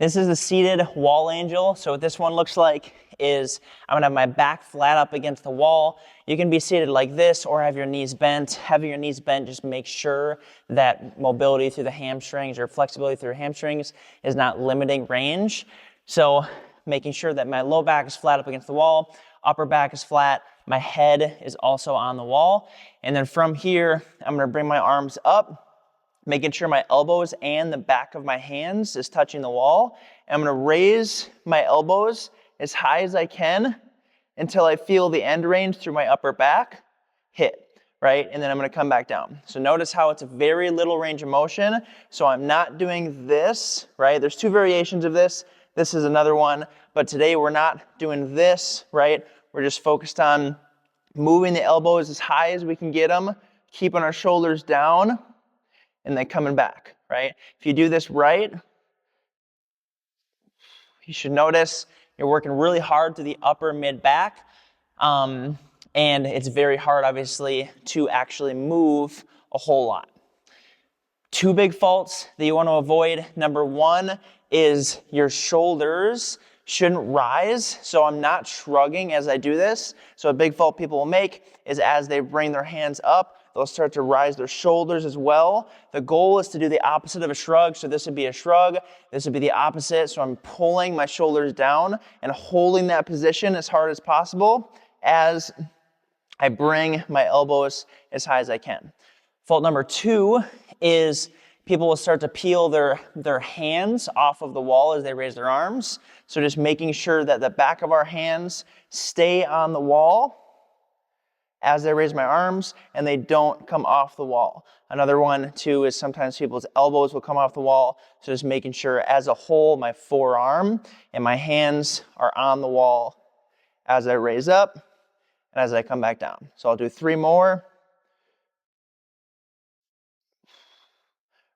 This is the seated wall angel. So what this one looks like is I'm gonna have my back flat up against the wall. You can be seated like this or have your knees bent. Having your knees bent, just make sure that mobility through the hamstrings or flexibility through your hamstrings is not limiting range. So making sure that my low back is flat up against the wall, upper back is flat, my head is also on the wall. And then from here, I'm gonna bring my arms up, making sure my elbows and the back of my hands is touching the wall. And I'm gonna raise my elbows as high as I can until I feel the end range through my upper back hit, right? And then I'm gonna come back down. So notice how it's a very little range of motion. So I'm not doing this, right? There's two variations of this. This is another one, but today we're not doing this, right? We're just focused on moving the elbows as high as we can get them, keeping our shoulders down, and then coming back, right? If you do this right, you should notice you're working really hard to the upper mid back, and it's very hard, obviously, to actually move a whole lot. Two big faults that you want to avoid. Number one is your shoulders shouldn't rise, so I'm not shrugging as I do this. So a big fault people will make is as they bring their hands up, they'll start to rise their shoulders as well. The goal is to do the opposite of a shrug. So this would be a shrug. This would be the opposite. So I'm pulling my shoulders down and holding that position as hard as possible as I bring my elbows as high as I can. Fault number two is people will start to peel their hands off of the wall as they raise their arms. So just making sure that the back of our hands stay on the wall as I raise my arms and they don't come off the wall. Another one too is sometimes people's elbows will come off the wall. So just making sure as a whole my forearm and my hands are on the wall as I raise up and as I come back down. So I'll do 3 more.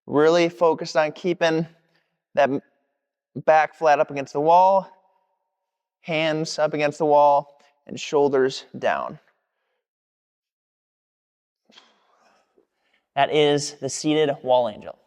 Really focused on keeping that back flat up against the wall, hands up against the wall, and shoulders down. That is the seated wall angel.